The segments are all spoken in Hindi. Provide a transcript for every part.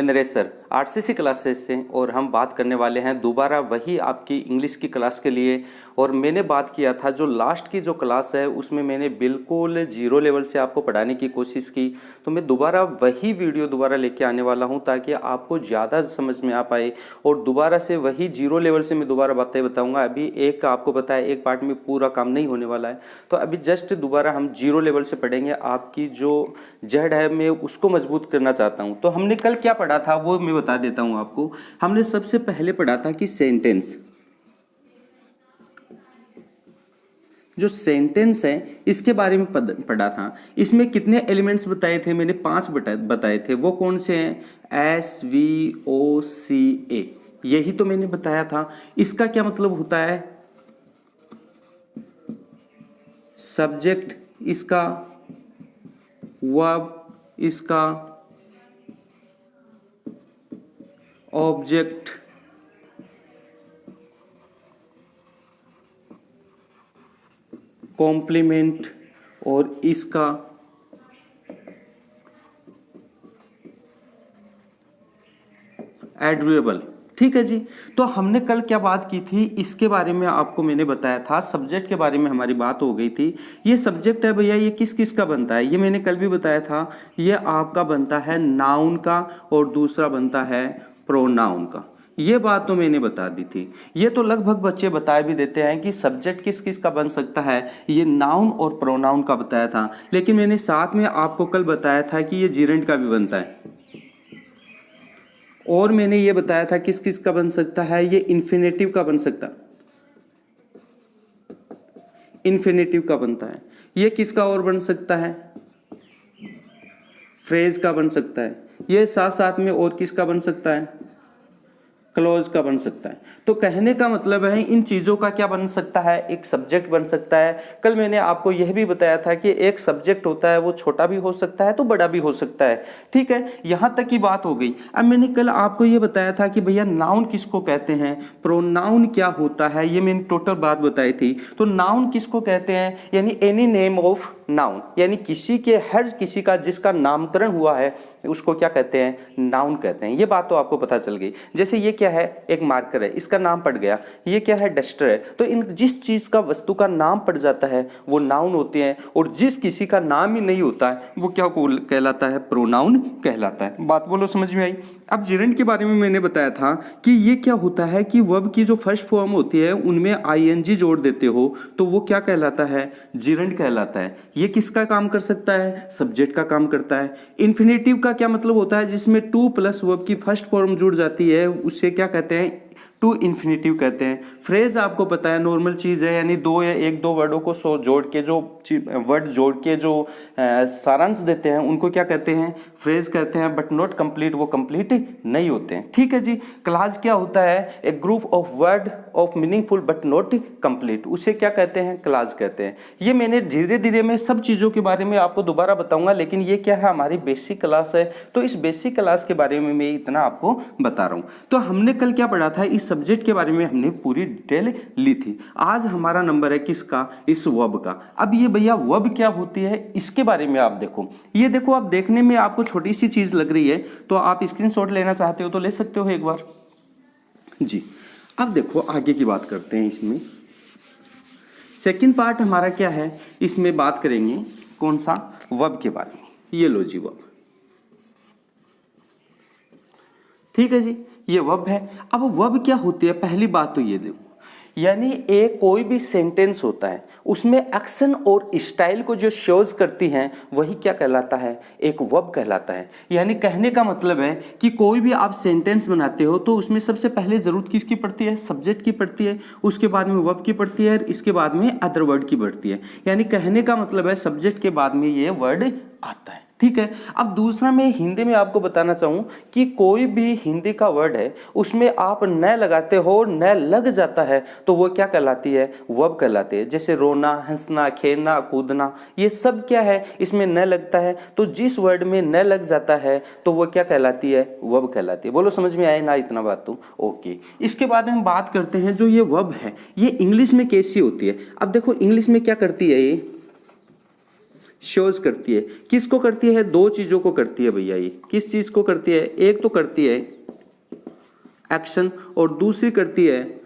मैं नरेश सर आरसीसी क्लासेस से, और हम बात करने वाले हैं दोबारा वही आपकी इंग्लिश की क्लास के लिए। और मैंने बात किया था जो लास्ट की जो क्लास है उसमें मैंने बिल्कुल जीरो लेवल से आपको पढ़ाने की कोशिश की, तो मैं दोबारा वही वीडियो दोबारा लेके आने वाला हूं ताकि आपको ज़्यादा समझ में आ पाए। और दोबारा से वही जीरो लेवल से मैं दोबारा बातें बताऊँगा। अभी एक आपको पता है एक पार्ट में पूरा काम नहीं होने वाला है, तो अभी जस्ट दोबारा हम जीरो लेवल से पढ़ेंगे। आपकी जो जड़ है मैं उसको मजबूत करना चाहता हूं। तो हमने कल क्या पढ़ा था वो मैं बता देता हूं आपको। हमने सबसे पहले पढ़ा था कि सेंटेंस, जो सेंटेंस है इसके बारे में पढ़ा था। इसमें कितने एलिमेंट्स बताए थे मैंने? 5 बताए थे। वो कौन से हैं? SVOCA, यही तो मैंने बताया था। इसका क्या मतलब होता है? सब्जेक्ट इसका, वर्ब इसका, ऑब्जेक्ट, कॉम्प्लीमेंट और इसका एडवर्बियल। ठीक है जी। तो हमने कल क्या बात की थी इसके बारे में आपको मैंने बताया था। सब्जेक्ट के बारे में हमारी बात हो गई थी। ये सब्जेक्ट है भैया, ये किस किस का बनता है? ये मैंने कल भी बताया था। ये आपका बनता है नाउन का और दूसरा बनता है प्रोनाउन का। ये बात तो मैंने बता दी थी। ये तो लगभग बच्चे बता भी देते हैं कि सब्जेक्ट किस किस का बन सकता है। ये नाउन और प्रोनाउन का बताया था, लेकिन मैंने साथ में आपको कल बताया था कि ये जिरेंट का भी बनता है। और मैंने ये बताया था किस किस का बन सकता है। ये इन्फिनेटिव का बन सकता है, इन्फिनेटिव का बनता है। ये किसका और बन सकता है? फ्रेज का बन सकता है। ये साथ साथ में और किसका बन सकता है? क्लोज का बन सकता है। तो कहने का मतलब है इन चीजों का क्या बन सकता है? एक सब्जेक्ट बन सकता है। कल मैंने आपको यह भी बताया था कि एक सब्जेक्ट होता है वो छोटा भी हो सकता है तो बड़ा भी हो सकता है। ठीक है, यहां तक की बात हो गई। अब मैंने कल आपको यह बताया था कि भैया नाउन किसको कहते हैं, प्रोनाउन क्या होता है, ये मैंने टोटल बात बताई थी। तो नाउन किसको कहते हैं? यानी एनी नेम ऑफ नाउन, यानी किसी के, हर किसी का जिसका नामकरण हुआ है उसको क्या कहते हैं? नाउन कहते हैं। ये बात तो आपको पता चल गई। जैसे ये क्या है? एक मार्कर है, इसका नाम पड़ गया। ये क्या है? डस्टर है। तो इन जिस चीज का, वस्तु का नाम पड़ जाता है वो नाउन होते हैं, और जिस किसी का नाम ही नहीं होता है वो क्या कहलाता है? प्रोनाउन कहलाता है। बात बोलो समझ में आई? अब जिरेंट के बारे में मैंने बताया था कि ये क्या होता है कि वर्ब की जो फर्स्ट फॉर्म होती है उनमें ING जोड़ देते हो तो वो क्या कहलाता है? जिरेंट कहलाता है। ये किसका काम कर सकता है? सब्जेक्ट का काम करता है। इन्फिनेटिव का क्या मतलब होता है? जिसमें टू प्लस वर्ब की फर्स्ट फॉर्म जुड़ जाती है उसे क्या कहते हैं? टू इन्फिनेटिव कहते हैं। फ्रेज आपको पता है नॉर्मल चीज है, यानी दो या एक दो वर्डों को जोड़ के जो वर्ड जोड़ के जो सारांश देते हैं उनको क्या कहते हैं? फ्रेज कहते हैं। बट नॉट कंप्लीट, वो कंप्लीट नहीं होते हैं। ठीक है जी। क्लास क्या होता है? एक group of word of meaningful but not complete, उसे क्या कहते हैं? क्लास कहते हैं। ये मैंने धीरे धीरे में सब चीजों के बारे में आपको दोबारा बताऊंगा, लेकिन ये क्या है? हमारी बेसिक क्लास है, तो इस बेसिक क्लास के बारे में मैं इतना आपको बता रहा हूं। तो हमने कल क्या पढ़ा था? इस सब्जेक्ट के बारे में हमने पूरी डिटेल ली थी। आज हमारा नंबर है किसका? इस वर्ब का। अब ये भैया वर्ब क्या होती है इसके बारे में आप देखो। ये देखो, आप देखने में आपको छोटी सी चीज लग रही है तो आप स्क्रीनशॉट लेना चाहते हो तो ले सकते हो एक बार जी। अब देखो आगे की बात करते हैं। इसमें सेकंड पार्ट हमारा क्या है? इसमें बात करेंगे कौन सा? वर्ब के बारे में। ये लो जी वर्ब। ठीक है जी, ये वर्ब है। अब वर्ब क्या होती है? पहली बात तो ये देखो, यानी एक कोई भी सेंटेंस होता है उसमें एक्शन और स्टाइल को जो शोज करती हैं वही क्या कहलाता है? एक वर्ब कहलाता है। यानी कहने का मतलब है कि कोई भी आप सेंटेंस बनाते हो तो उसमें सबसे पहले जरूरत किसकी पड़ती है? सब्जेक्ट की पड़ती है, उसके बाद में वर्ब की पड़ती है, इसके बाद में अदर वर्ड की पड़ती है। यानी कहने का मतलब है सब्जेक्ट के बाद में ये वर्ड आता है। ठीक है। अब दूसरा मैं हिंदी में आपको बताना चाहूं कि कोई भी हिंदी का वर्ड है उसमें आप न लगाते हो, न लग जाता है तो वो क्या कहलाती है? वर्ब कहलाती है। जैसे रोना, हंसना, खेलना, कूदना, ये सब क्या है? इसमें न लगता है। तो जिस वर्ड में न लग जाता है तो वो क्या कहलाती है? वर्ब कहलाती है। बोलो समझ में आए ना इतना बात तो? ओके। इसके बाद हम बात करते हैं जो ये वर्ब है ये इंग्लिश में कैसी होती है। अब देखो इंग्लिश में क्या करती है ये? शोज करती है। किसको करती है? दो चीजों को करती है भैया। ये किस चीज को करती है? एक तो करती है एक्शन और दूसरी करती है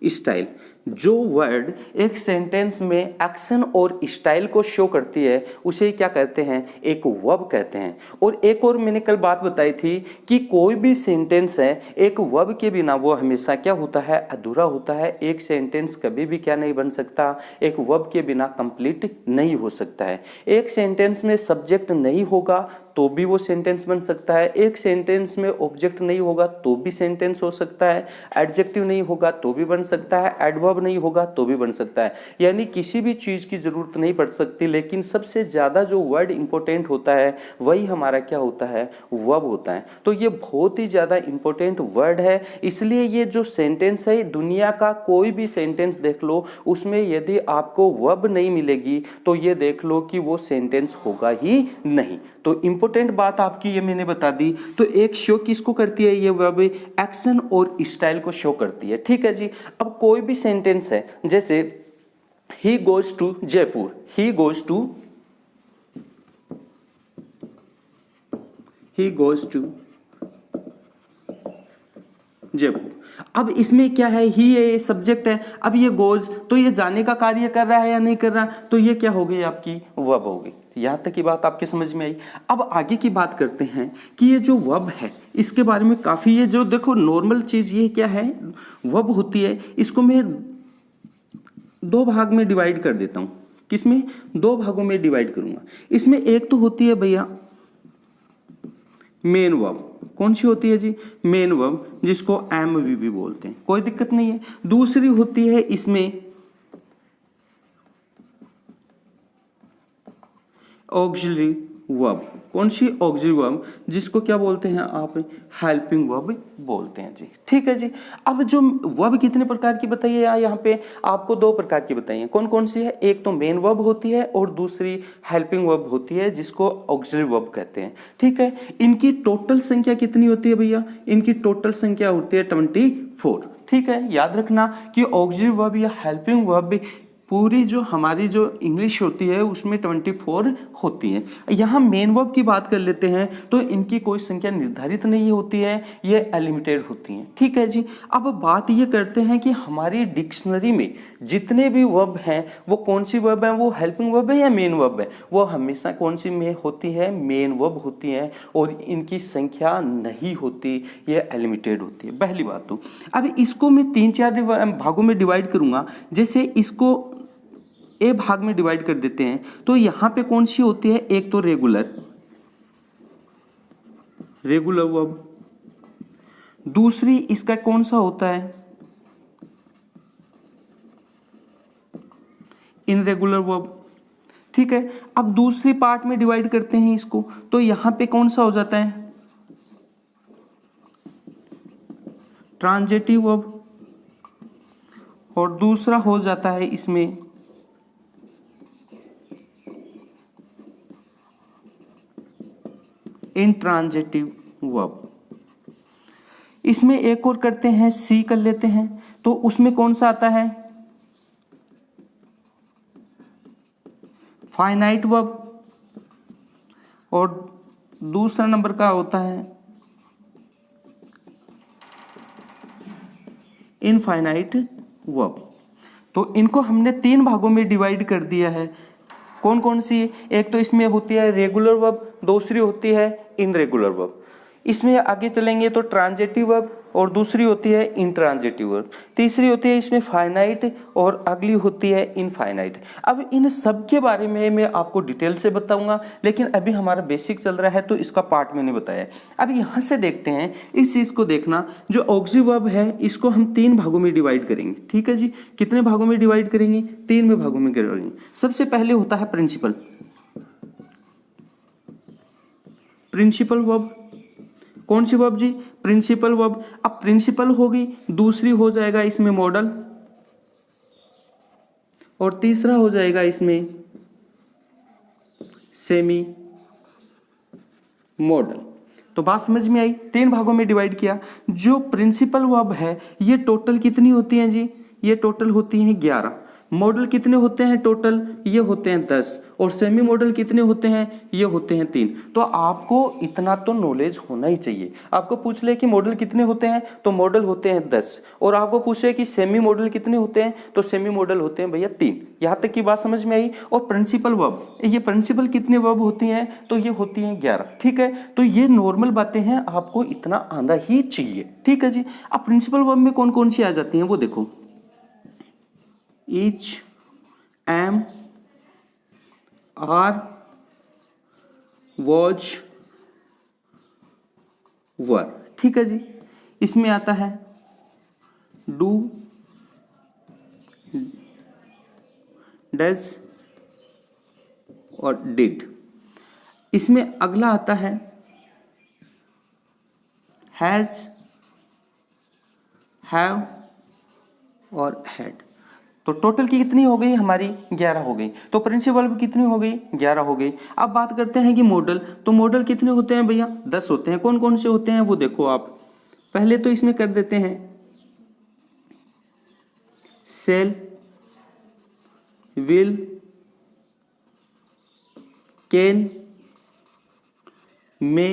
स्टाइल। जो वर्ड एक सेंटेंस में एक्शन और स्टाइल को शो करती है उसे क्या कहते हैं? एक वर्ब कहते हैं। और एक और मैंने कल बात बताई थी कि कोई भी सेंटेंस है एक वर्ब के बिना वो हमेशा क्या होता है? अधूरा होता है। एक सेंटेंस कभी भी क्या नहीं बन सकता? एक वर्ब के बिना कंप्लीट नहीं हो सकता है। एक सेंटेंस में सब्जेक्ट नहीं होगा तो भी वो सेंटेंस बन सकता है। एक सेंटेंस में ऑब्जेक्ट नहीं होगा तो भी सेंटेंस हो सकता है। एडजेक्टिव नहीं होगा तो भी बन सकता है। एडवर्ब नहीं होगा तो भी बन सकता है। यानी किसी भी चीज की जरूरत नहीं पड़ सकती, लेकिन सबसे ज्यादा जो वर्ड इंपॉर्टेंट होता है वही हमारा क्या होता है? वर्ब होता है। तो ये बहुत ही ज्यादा इंपॉर्टेंट वर्ड है। इसलिए ये जो सेंटेंस है, दुनिया का कोई भी सेंटेंस देख लो, उसमें यदि आपको वर्ब नहीं मिलेगी तो ये देख लो कि वो सेंटेंस होगा ही नहीं। तो इंपॉर्टेंट बात आपकी ये मैंने बता दी। तो एक शो किसको करती है? ये वर्ब एक्शन और स्टाइल को शो करती है। ठीक है जी। अब कोई भी सेंटेंस है, जैसे he goes to Jaipur, he goes to Jaipur. अब इसमें क्या है? ही है, सब्जेक्ट है। अब ये गोज, तो ये जाने का कार्य कर रहा है या नहीं कर रहा? तो ये क्या हो गई? आपकी वर्ब हो गई। यहां तक की बात आपके समझ में आई। अब आगे की बात करते हैं कि ये जो वर्ब है इसके बारे में काफी, ये जो देखो नॉर्मल चीज ये क्या है? वर्ब होती है। इसको मैं दो भाग में डिवाइड कर देता हूं। किसमें? दो भागों में डिवाइड करूंगा। इसमें एक तो होती है भैया मेन वर्ब। कौन सी होती है जी? मेन वर्ब, जिसको एमवी भी बोलते हैं, कोई दिक्कत नहीं है। दूसरी होती है इसमें ऑक्सिलरी वर्ब। कौन सी? ऑक्सिलरी वर्ब, जिसको क्या बोलते हैं आप? हेल्पिंग वर्ब बोलते हैं जी। ठीक है जी। अब जो वर्ब कितने प्रकार की बताइए? यहाँ पे आपको दो प्रकार की बताइए। कौन कौन सी है? एक तो मेन वर्ब होती है और दूसरी हेल्पिंग वर्ब होती है, जिसको ऑक्सिलरी वर्ब कहते हैं। ठीक है। इनकी टोटल संख्या कितनी होती है भैया? इनकी टोटल संख्या होती है 24। ठीक है। याद रखना कि ऑक्सिलरी वर्ब या हेल्पिंग वर्ब पूरी जो हमारी जो इंग्लिश होती है उसमें 24 होती है। यहाँ मेन वर्ब की बात कर लेते हैं तो इनकी कोई संख्या निर्धारित नहीं होती है, ये अनलिमिटेड होती हैं। ठीक है जी। अब बात ये करते हैं कि हमारी डिक्शनरी में जितने भी वर्ब हैं वो कौन सी वर्ब है? वो हेल्पिंग वर्ब है या मेन वर्ब है? वो हमेशा कौन सी में होती है? मेन वर्ब होती है। और इनकी संख्या नहीं होती, ये अनलिमिटेड होती है। पहली बात तो अब इसको मैं 3-4 भागों में डिवाइड करूंगा। जैसे इसको ए भाग में डिवाइड कर देते हैं तो यहां पे कौन सी होती है? एक तो रेगुलर वर्ब। दूसरी इसका कौन सा होता है? Irregular verb. ठीक है। अब दूसरी पार्ट में डिवाइड करते हैं इसको तो यहां पे कौन सा हो जाता है? Transitive verb. और दूसरा हो जाता है इसमें इंट्रांजिटिव वर्ब। इसमें एक और करते हैं, सी कर लेते हैं तो उसमें कौन सा आता है? Finite verb. और दूसरा नंबर का होता है इनफाइनाइट वर्ब। तो इनको हमने 3 भागों में डिवाइड कर दिया है। कौन कौन सी? एक तो इसमें होती है रेगुलर वर्ब, दूसरी होती है इनरेगुलर वर्ब। इसमें आगे चलेंगे तो ट्रांजिटिव वर्ब और दूसरी होती है इंट्रांजिटिव वर्ब। तीसरी होती है इसमें फाइनाइट और अगली होती है इनफाइनाइट। अब इन सब के बारे में मैं आपको डिटेल से बताऊंगा, लेकिन अभी हमारा बेसिक चल रहा है तो इसका पार्ट मैंने बताया। अब यहाँ से देखते हैं, इस चीज को देखना, जो ऑक्सिलरी वर्ब है इसको हम 3 भागों में डिवाइड करेंगे। ठीक है जी। कितने भागों में डिवाइड करेंगे? 3 में भागों में करेंगे। सबसे पहले होता है प्रिंसिपल वर्ब। कौन सी वर्ब जी? Principal verb. अब प्रिंसिपल होगी, दूसरी हो जाएगा इसमें मॉडल और तीसरा हो जाएगा इसमें सेमी मॉडल। तो बात समझ में आई? 3 भागों में डिवाइड किया। जो प्रिंसिपल वर्ब है ये टोटल कितनी होती है जी? ये टोटल होती है 11। मॉडल कितने होते हैं टोटल, ये होते हैं 10, और सेमी मॉडल कितने होते हैं, ये होते हैं 3। तो आपको इतना तो नॉलेज होना ही चाहिए। आपको पूछ ले कि मॉडल कितने होते हैं, तो मॉडल होते हैं 10, और आपको पूछे कि सेमी मॉडल कितने होते हैं, तो सेमी मॉडल होते हैं भैया 3। यहाँ तक की बात समझ में आई। और प्रिंसिपल वर्ब, ये प्रिंसिपल कितने वर्ब होती हैं, तो ये होती हैं 11। ठीक है, तो ये नॉर्मल बातें हैं, आपको इतना आना ही चाहिए। ठीक है जी। अब प्रिंसिपल वर्ब में कौन कौन सी आ जाती हैं वो देखो, each, am, are, was, were। ठीक है जी। इसमें आता है do, does और did। इसमें अगला आता है has, have और had। तो टोटल की कितनी हो गई हमारी, 11 हो गई। तो प्रिंसिपल भी कितनी हो गई, 11 हो गई। अब बात करते हैं कि मॉडल, तो मॉडल कितने होते हैं भैया, 10 होते हैं। कौन कौन से होते हैं वो देखो आप। पहले तो इसमें कर देते हैं shall, will, can, may,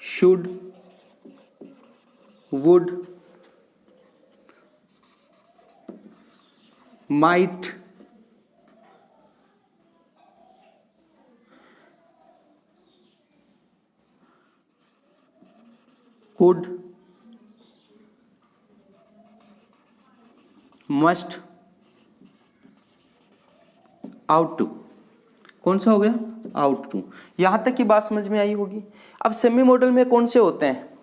should, would, might, could, must, ought to। कौन सा हो गया, आउट टू। यहां तक की बात समझ में आई होगी। अब सेमी मॉडल में कौन से होते हैं,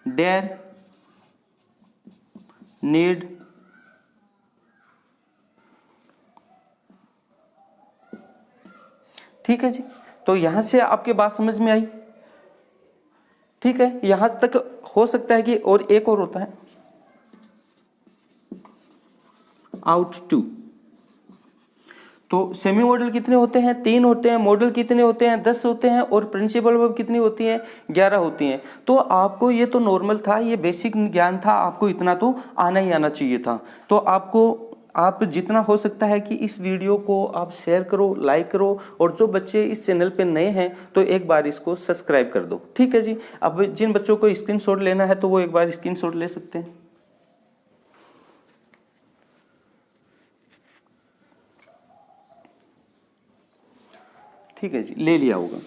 डेयर, नीड, ठीक है जी। तो यहां से आपके बात समझ में आई। ठीक है, यहां तक हो सकता है कि और एक और होता है आउट टू। तो सेमी मॉडल कितने होते हैं, 3 होते हैं। मॉडल कितने होते हैं, 10 होते हैं। और प्रिंसिपल वर्ब कितनी होती है, 11 होती हैं। तो आपको ये तो नॉर्मल था, ये बेसिक ज्ञान था, आपको इतना तो आना ही आना चाहिए था। तो आपको, आप जितना हो सकता है कि इस वीडियो को आप शेयर करो, लाइक करो, और जो बच्चे इस चैनल पे नए हैं तो एक बार इसको सब्सक्राइब कर दो। ठीक है जी। अब जिन बच्चों को स्क्रीनशॉट लेना है तो वो एक बार स्क्रीनशॉट ले सकते हैं। ठीक है जी, ले लिया होगा।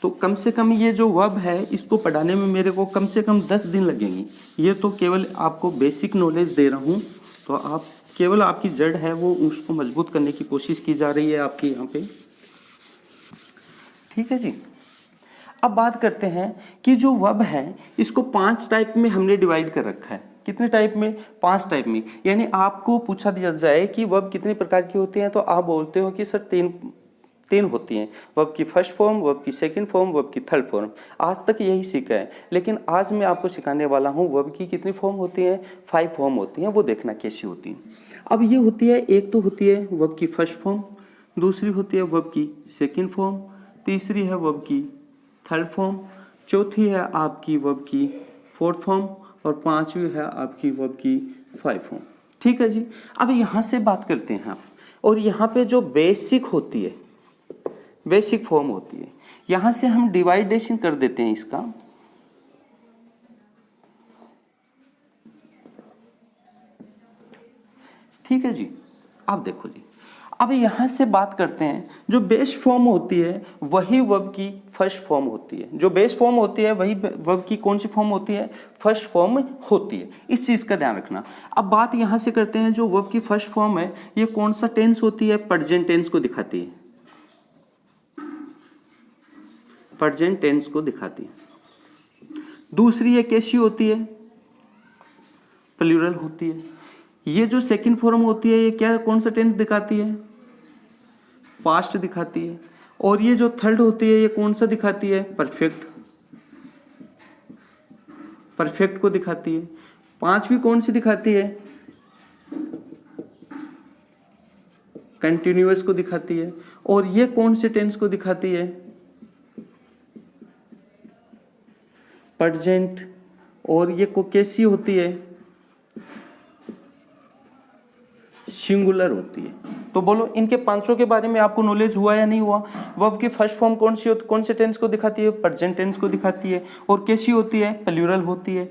तो कम से कम ये जो वर्ब है इसको पढ़ाने में मेरे को कम से कम 10 दिन लगेंगे। ये तो केवल आपको बेसिक नॉलेज दे रहा हूँ, तो आप केवल आपकी जड़ है वो उसको मजबूत करने की कोशिश की जा रही है आपकी यहाँ पे। ठीक है जी। अब बात करते हैं कि जो वर्ब है इसको 5 टाइप में हमने डिवाइड कर रखा है। कितने टाइप में, 5 टाइप में। यानी आपको पूछा दिया जाए कि वर्ब कितने प्रकार की होती हैं, तो आप बोलते हो कि सर तीन होती हैं। वर्ब की फर्स्ट फॉर्म, वर्ब की सेकंड फॉर्म, वर्ब की थर्ड फॉर्म। आज तक यही सीखा है, लेकिन आज मैं आपको सिखाने वाला हूँ वर्ब की कितनी फॉर्म होती हैं, 5 फॉर्म होती हैं। वो देखना कैसी होती हैं। अब ये होती है, एक तो होती है वर्ब की फर्स्ट फॉर्म, दूसरी होती है वर्ब की सेकंड फॉर्म, तीसरी है वर्ब की थर्ड फॉर्म, चौथी है आपकी वर्ब की फोर्थ फॉर्म, और पांचवी है आपकी वर्ब की 5 फॉर्म। ठीक है जी। अब यहाँ से बात करते हैं आप, और यहाँ पे जो बेसिक होती है, बेसिक फॉर्म होती है, यहाँ से हम डिवाइडेशन कर देते हैं इसका। ठीक है जी। अब देखो जी, अब यहाँ से बात करते हैं, जो बेस फॉर्म होती है वही वर्ब की फर्स्ट फॉर्म होती है। जो बेस फॉर्म होती है वही वर्ब की कौन सी फॉर्म होती है, फर्स्ट फॉर्म होती है। इस चीज़ का ध्यान रखना। अब बात यहाँ से करते हैं, जो वर्ब की फर्स्ट फॉर्म है ये कौन सा टेंस होती है, प्रेजेंट टेंस को दिखाती है, प्रेजेंट टेंस को दिखाती है। दूसरी ये कैसी होती है, प्लूरल होती है। ये जो सेकंड फॉर्म होती है ये क्या, कौन सा टेंस दिखाती है, पास्ट दिखाती है। और ये जो थर्ड होती है ये कौन सा दिखाती है, परफेक्ट, परफेक्ट को दिखाती है। पांचवी कौन सी दिखाती है, कंटिन्यूअस को दिखाती है। और ये कौन से टेंस को दिखाती है, प्रेजेंट, और ये को कैसी होती है, सिंगुलर होती है। तो बोलो इनके पांचों के बारे में आपको नॉलेज हुआ या नहीं हुआ। वर्ब की फर्स्ट फॉर्म कौन सी होती, कौन से टेंस को दिखाती है, प्रेजेंट टेंस को दिखाती है, और कैसी होती है, प्लूरल होती है।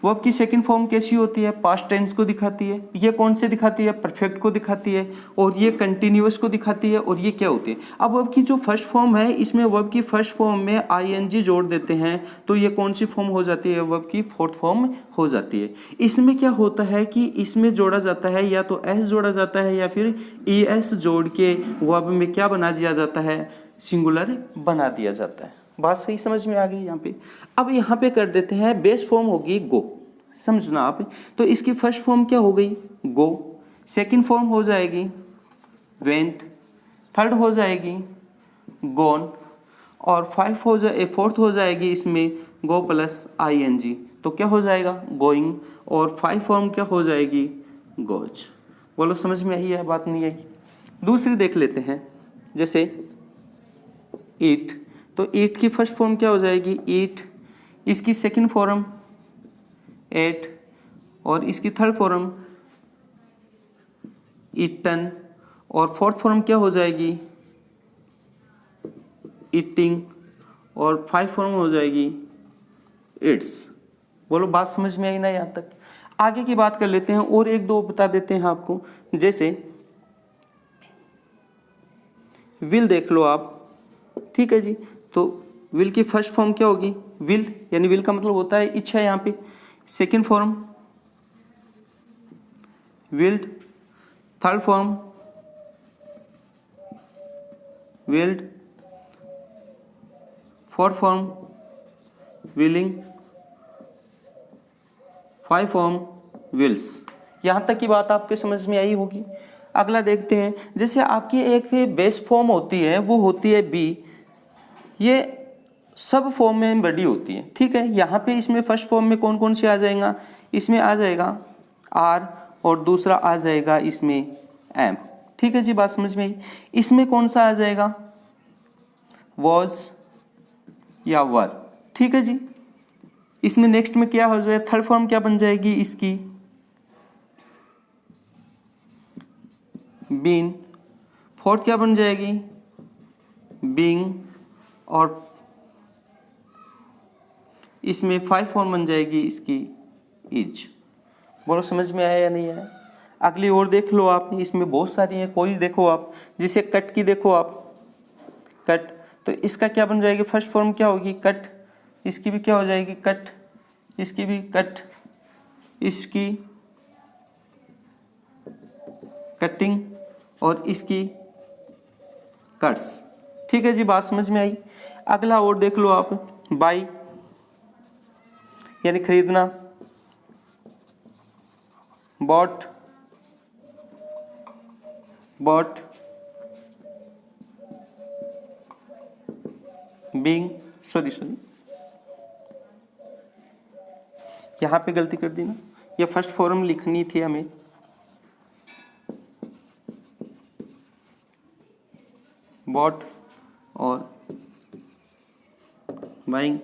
वर्ब की सेकंड फॉर्म कैसी होती है, पास्ट टेंस को दिखाती है। ये कौन से दिखाती है, परफेक्ट को दिखाती है, और ये कंटिन्यूअस को दिखाती है, और ये क्या होती है। अब वर्ब की जो फर्स्ट फॉर्म है, इसमें वर्ब की फर्स्ट फॉर्म में आईएनजी जोड़ देते हैं, तो ये कौन सी फॉर्म हो जाती है, वर्ब की फोर्थ फॉर्म हो जाती है। इसमें क्या होता है कि इसमें जोड़ा जाता है, या तो एस जोड़ा जाता है या फिर एस जोड़ के वर्ब में क्या बना दिया जाता है, सिंगुलर बना दिया जाता है। बात सही समझ में आ गई यहाँ पे। अब यहाँ पे कर देते हैं, बेस फॉर्म होगी गो, समझना आप। तो इसकी फर्स्ट फॉर्म क्या हो गई, गो, सेकंड फॉर्म हो जाएगी वेंट, थर्ड हो जाएगी गॉन, और फोर्थ हो जाएगी इसमें गो प्लस आईएनजी, तो क्या हो जाएगा, गोइंग, और फाइव फॉर्म क्या हो जाएगी, गोज। बोलो समझ में आई है, बात नहीं आई। दूसरी देख लेते हैं, जैसे ईट, तो ईट की फर्स्ट फॉर्म क्या हो जाएगी, ईट, इसकी सेकंड फॉर्म एट, और इसकी थर्ड फॉर्म ईटन, और फोर्थ फॉर्म क्या हो जाएगी, ईटिंग, और फाइव फॉर्म हो जाएगी इट्स। बोलो बात समझ में आई ना यहाँ तक। आगे की बात कर लेते हैं, और एक दो बता देते हैं आपको, जैसे विल देख लो आप, ठीक है जी। तो विल की फर्स्ट फॉर्म क्या होगी, विल, यानी विल का मतलब होता है इच्छा यहाँ पे। Second form willed, third form willed, fourth form willing, five form wills. यहाँ तक की बात आपके समझ में आई होगी। अगला देखते हैं, जैसे आपकी एक बेस फॉर्म होती है, वो होती है बी, ये सब फॉर्म में बड़ी होती है, ठीक है। यहाँ पे इसमें फर्स्ट फॉर्म में कौन कौन से आ जाएगा, इसमें आ जाएगा आर, और दूसरा आ जाएगा इसमें एम, ठीक है जी, बात समझ में आई। इसमें कौन सा आ जाएगा, वॉज या वर, ठीक है जी। इसमें नेक्स्ट में क्या हो जाए, थर्ड फॉर्म क्या बन जाएगी इसकी, बीन, फोर्थ क्या बन जाएगी, बीइंग, और इसमें फाइव फॉर्म बन जाएगी इसकी इज। बोलो समझ में आया या नहीं आया। अगली और देख लो आप, इसमें बहुत सारी है, कोई देखो आप, जिसे कट की देखो आप, कट, तो इसका क्या बन जाएगी, फर्स्ट फॉर्म क्या होगी, कट, इसकी भी क्या हो जाएगी, कट, इसकी भी कट, इसकी कटिंग, और इसकी कट्स, ठीक है जी, बात समझ में आई। अगला और देख लो आप, बाई यानी खरीदना, बॉट, बॉट, बीइंग, सॉरी यहाँ पे गलती कर दी ना, ये फर्स्ट फॉर्म लिखनी थी हमें, बॉट और बाइंग,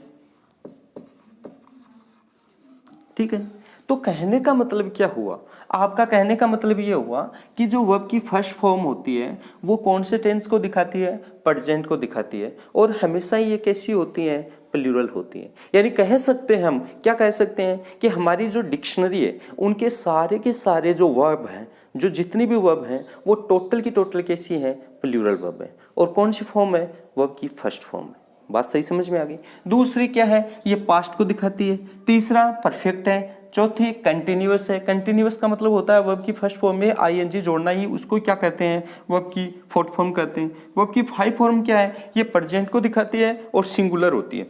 ठीक है। तो कहने का मतलब क्या हुआ, आपका कहने का मतलब ये हुआ कि जो वर्ब की फर्स्ट फॉर्म होती है वो कौन से टेंस को दिखाती है, प्रेजेंट को दिखाती है, और हमेशा ये कैसी होती है, प्लूरल होती है। यानी कह सकते हैं हम, क्या कह सकते हैं कि हमारी जो डिक्शनरी है उनके सारे के सारे जो वर्ब हैं, जो जितनी भी वर्ब हैं, वो टोटल की टोटल कैसी है, प्लूरल वर्ब है। और कौन सी फॉर्म है, वर्ब की फर्स्ट फॉर्म है। बात सही समझ में आ गई। दूसरी क्या है, ये पास्ट को दिखाती है। तीसरा परफेक्ट है। चौथी कंटिन्यूअस है। कंटिन्यूअस का मतलब होता है वर्ब की फर्स्ट फॉर्म में आईएनजी जोड़ना, ही उसको क्या कहते हैं, वर्ब की फोर्थ फॉर्म कहते हैं। वर्ब की फाइव फॉर्म क्या है, ये प्रेजेंट को दिखाती है और सिंगुलर होती है।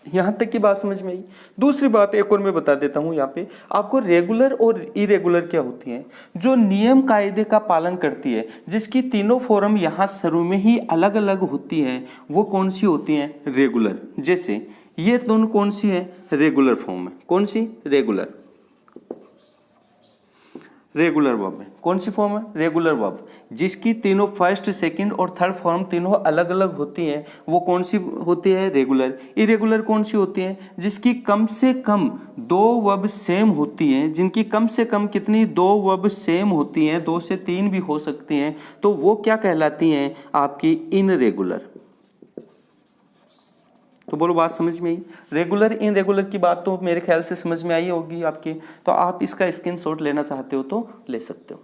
यहाँ तक की बात समझ में आई। दूसरी बात एक और मैं बता देता हूँ यहाँ पे आपको, रेगुलर और इरेगुलर क्या होती हैं, जो नियम कायदे का पालन करती है, जिसकी तीनों फॉर्म यहाँ शुरू में ही अलग अलग होती हैं, वो कौन सी होती हैं, रेगुलर। जैसे ये दोनों कौन सी है, रेगुलर फॉर्म है। कौन सी, रेगुलर। रेगुलर वर्ब है। कौन सी फॉर्म है? रेगुलर वर्ब, जिसकी तीनों फर्स्ट, सेकंड और थर्ड फॉर्म तीनों अलग अलग होती हैं, वो कौन सी होती है? रेगुलर। इरेगुलर कौन सी होती है? जिसकी कम से कम 2 वर्ब सेम होती हैं, जिनकी कम से कम कितनी? 2 वर्ब सेम होती हैं, 2 से 3 भी हो सकती हैं, तो वो क्या कहलाती हैं? आपकी इनरेगुलर। तो बोलो बात समझ में आई? रेगुलर इनरेगुलर की बात तो मेरे ख्याल से समझ में आई होगी आपकी। तो आप इसका स्क्रीनशॉट लेना चाहते हो तो ले सकते हो।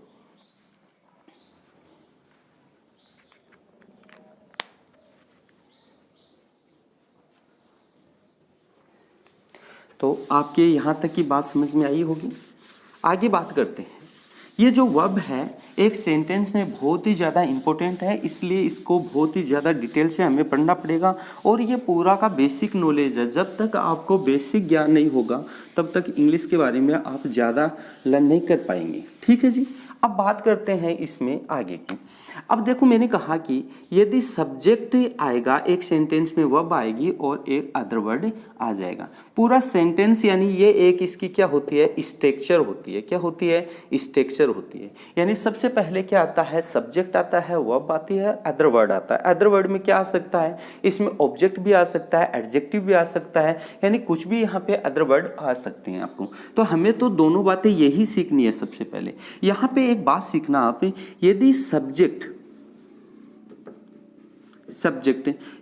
तो आपके यहां तक की बात समझ में आई होगी। आगे बात करते हैं। ये जो वर्ब है एक सेंटेंस में बहुत ही ज़्यादा इंपॉर्टेंट है, इसलिए इसको बहुत ही ज़्यादा डिटेल से हमें पढ़ना पड़ेगा। और ये पूरा का बेसिक नॉलेज है। जब तक आपको बेसिक ज्ञान नहीं होगा तब तक इंग्लिश के बारे में आप ज़्यादा लर्न नहीं कर पाएंगे। ठीक है जी। अब बात करते हैं इसमें आगे की। अब देखो मैंने कहा कि यदि सब्जेक्ट आएगा एक सेंटेंस में, वर्ब आएगी और एक अदर वर्ड आ जाएगा। पूरा सेंटेंस यानी ये एक इसकी क्या होती है? स्ट्रक्चर होती है। क्या होती है? स्ट्रक्चर होती है। यानी सबसे पहले क्या आता है? सब्जेक्ट आता है, वर्ब आती है, अदर वर्ड आता है। अदर वर्ड में क्या आ सकता है? इसमें ऑब्जेक्ट भी आ सकता है, एडजेक्टिव भी आ सकता है, यानी कुछ भी यहाँ पे अदर वर्ड आ सकते हैं आपको। तो हमें तो दोनों बातें यही सीखनी है। सबसे पहले यहाँ पे एक बात सीखना आप, यदि सब्जेक्ट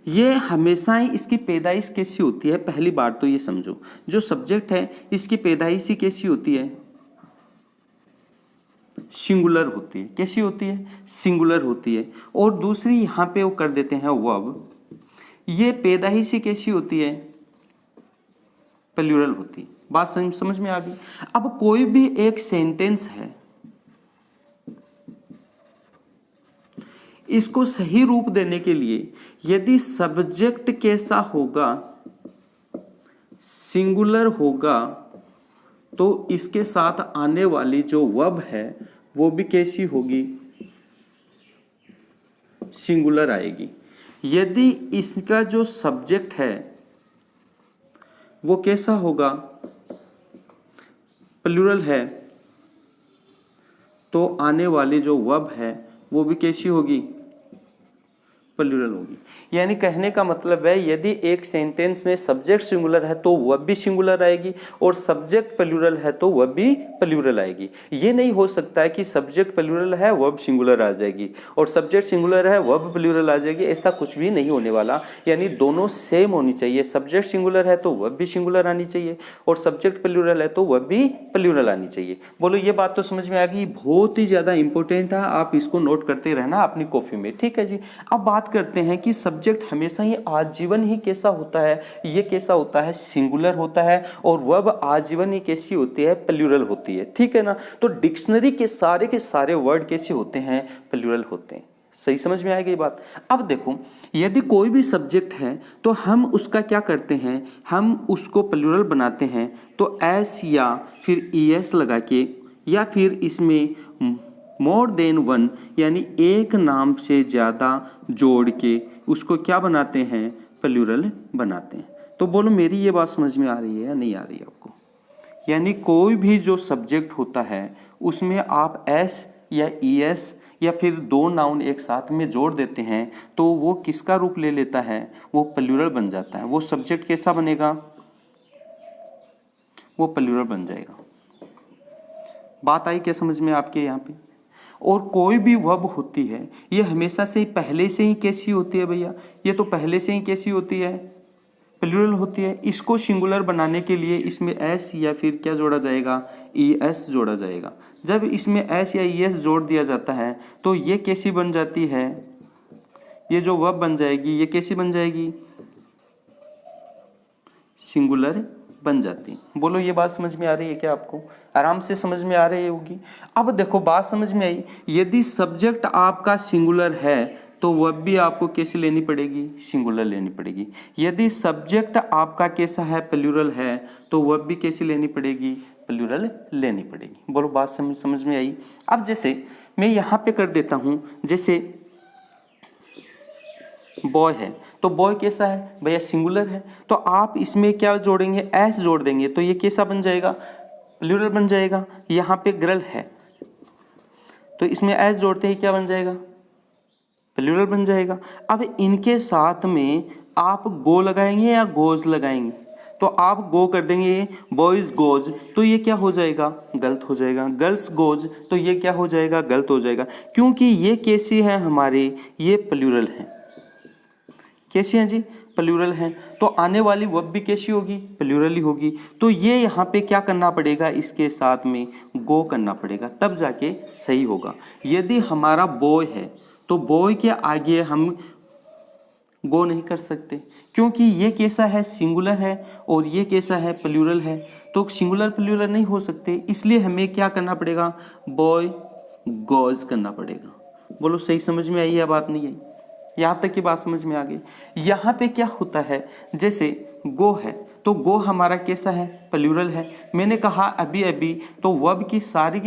ये हमेशा ही इसकी पैदाइश कैसी होती है? पहली बात तो ये समझो, जो सब्जेक्ट है इसकी पैदाइश ही कैसी होती है? सिंगुलर होती है। कैसी होती है? सिंगुलर होती है। और दूसरी यहाँ पे वो कर देते हैं वर्ब, ये पैदाइश ही कैसी होती है? प्लूरल होती है। बात समझ में आ गई? अब कोई भी एक सेंटेंस है, इसको सही रूप देने के लिए यदि सब्जेक्ट कैसा होगा? सिंगुलर होगा, तो इसके साथ आने वाली जो वर्ब है वो भी कैसी होगी? सिंगुलर आएगी। यदि इसका जो सब्जेक्ट है वो कैसा होगा? प्लूरल है, तो आने वाली जो वर्ब है वो भी कैसी होगी? प्लूरल होगी। यानी कहने का मतलब है यदि एक सेंटेंस में सब्जेक्ट सिंगुलर है तो वर्ब भी सिंगुलर आएगी, और सब्जेक्ट प्लूरल है तो वर्ब भी प्लूरल आएगी। ये नहीं हो सकता है कि सब्जेक्ट प्लूरल है वर्ब सिंगुलर आ जाएगी और सब्जेक्ट सिंगुलर है वर्ब प्लूरल आ जाएगी। ऐसा कुछ भी नहीं होने वाला। यानी दोनों सेम होनी चाहिए। सब्जेक्ट सिंगुलर है तो वर्ब भी सिंगुलर आनी चाहिए, और सब्जेक्ट प्लूरल है तो वर्ब भी प्लूरल आनी चाहिए। बोलो ये बात तो समझ में आ गई? बहुत ही ज्यादा इंपॉर्टेंट है, आप इसको नोट करते रहना अपनी कॉपी में। ठीक है जी। अब बात करते हैं कि सब्जेक्ट हमेशा ही आजीवन ही कैसा होता है? ये कैसा होता है? सिंगुलर होता है। और वर्ब आजीवन ही कैसी होती है? प्लूरल होती है। ठीक है ना? तो डिक्शनरी के सारे वर्ड कैसे होते हैं? प्लूरल होते हैं। सही समझ में आएगी ये बात? अब देखो, यदि कोई भी सब्जेक्ट है तो हम उसका क्या करते हैं? हम उसको प्लूरल बनाते हैं तो एस या फिर ईएस लगा के, या फिर इसमें मोर देन वन यानी एक नाम से ज़्यादा जोड़ के उसको क्या बनाते हैं? प्लूरल बनाते हैं। तो बोलो मेरी ये बात समझ में आ रही है या नहीं आ रही है आपको? यानी कोई भी जो सब्जेक्ट होता है उसमें आप एस या ईएस या फिर 2 नाउन एक साथ में जोड़ देते हैं तो वो किसका रूप ले लेता है? वो प्लूरल बन जाता है। वो सब्जेक्ट कैसा बनेगा? वो प्लूरल बन जाएगा। बात आई क्या समझ में आपके यहाँ पे? और कोई भी वर्ब होती है ये हमेशा से पहले से ही कैसी होती है भैया? ये तो पहले से ही कैसी होती है? प्लूरल होती है। इसको सिंगुलर बनाने के लिए इसमें एस या फिर क्या जोड़ा जाएगा? ईएस जोड़ा जाएगा। जब इसमें एस या ईएस जोड़ दिया जाता है तो ये कैसी बन जाती है? ये जो वर्ब बन जाएगी ये कैसी बन जाएगी? सिंगुलर बन जाती। बोलो ये बात समझ में आ रही है क्या आपको? आराम से समझ में आ रही होगी। अब देखो बात समझ में आई, यदि सब्जेक्ट आपका सिंगुलर है तो वर्ब भी आपको कैसे लेनी पड़ेगी? सिंगुलर लेनी पड़ेगी। यदि सब्जेक्ट आपका कैसा है? प्लूरल है, तो वर्ब भी कैसे लेनी पड़ेगी? प्लूरल लेनी पड़ेगी। बोलो बात समझ में आई? अब जैसे मैं यहाँ पे कर देता हूँ, जैसे बॉय है तो बॉय कैसा है भैया? सिंगुलर है। तो आप इसमें क्या जोड़ेंगे? एस जोड़ देंगे तो ये कैसा बन जाएगा? प्लूरल बन जाएगा। यहाँ पे गर्ल है तो इसमें एस जोड़ते ही क्या बन जाएगा, प्लूरल बन जाएगा। अब इनके साथ में आप गो लगाएंगे या गोज लगाएंगे, तो आप गो कर देंगे, बॉयज गोज, तो ये क्या हो जाएगा, गलत हो जाएगा। गर्ल्स गोज, तो ये क्या हो जाएगा, गलत हो जाएगा, क्योंकि ये कैसी है हमारे, ये प्लूरल है। कैसी हैं जी, प्लूरल हैं। तो आने वाली वर्ब भी कैसी होगी, प्लूरल ही होगी। तो ये यहाँ पे क्या करना पड़ेगा, इसके साथ में गो करना पड़ेगा, तब जाके सही होगा। यदि हमारा बॉय है तो बॉय के आगे हम गो नहीं कर सकते, क्योंकि ये कैसा है, सिंगुलर है, और ये कैसा है, प्लूरल है। तो सिंगुलर प्लूरल नहीं हो सकते, इसलिए हमें क्या करना पड़ेगा, बॉय गोज करना पड़ेगा। बोलो सही समझ में आई या बात नहीं आई, यहाँ तक की बात समझ में आ गई। यहाँ पे क्या होता है, जैसे गो है तो गो हमारा कैसा है, प्लूरल है। मैंने कहा अभी अभी, तो वर्ब की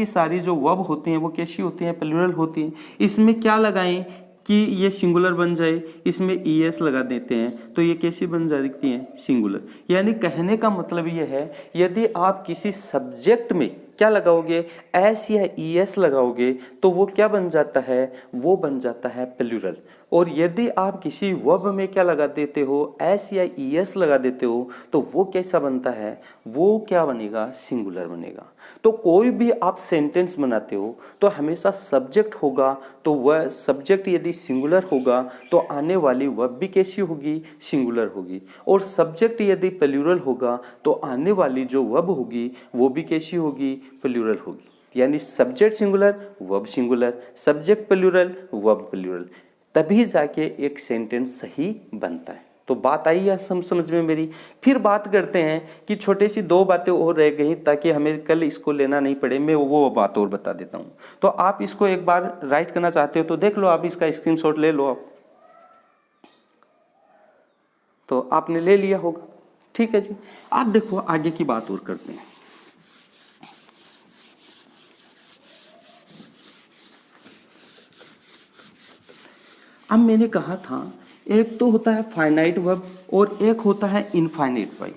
सारी जो वर्ब होती हैं वो कैसी होती हैं, प्लूरल होती हैं। इसमें क्या लगाएं कि ये सिंगुलर बन जाए, इसमें ईएस लगा देते हैं, तो ये कैसी बन जाती हैं, सिंगुलर। यानी कहने का मतलब ये है, यदि आप किसी सब्जेक्ट में क्या लगाओगे, एस या ईएस लगाओगे, तो वो क्या बन जाता है, वो बन जाता है प्लूरल। और यदि आप किसी वर्ब में क्या लगा देते हो, एस या ईएस लगा देते हो, तो वो कैसा बनता है, वो क्या बनेगा, सिंगुलर बनेगा। तो कोई भी आप सेंटेंस बनाते हो तो हमेशा सब्जेक्ट होगा, तो वह सब्जेक्ट यदि सिंगुलर होगा तो आने वाली वर्ब भी कैसी होगी, सिंगुलर होगी। और सब्जेक्ट यदि प्लूरल होगा तो आने वाली जो वर्ब होगी वो भी कैसी होगी, प्लूरल होगी। यानी subject singular, verb singular, subject plural, verb plural, तभी जाके एक सेंटेंस सही बनता है। तो बात आई है समझ में मेरी। फिर बात करते हैं कि छोटी सी दो बातें और रह गई, ताकि हमें कल इसको लेना नहीं पड़े, मैं वो बात और बता देता हूँ। तो आप इसको एक बार राइट करना चाहते हो तो देख लो, आप इसका स्क्रीनशॉट ले लो आप। तो आपने ले लिया होगा, ठीक है जी। आप देखो आगे की बात और करते हैं। अब मैंने कहा था एक तो होता है फाइनाइट वर्ब और एक होता है इनफाइनाइट वर्ब।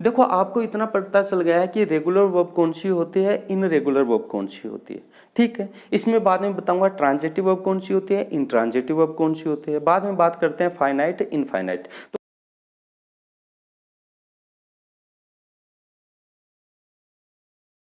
देखो आपको इतना पता चल गया है कि रेगुलर वर्ब कौन सी होती है, इनरेगुलर वर्ब कौन सी होती है, ठीक है। इसमें बाद में बताऊंगा ट्रांजिटिव वर्ब कौन सी होती है, इनट्रांजिटिव वर्ब कौन सी होती है। बाद में बात करते हैं फाइनाइट, इनफाइनाइट।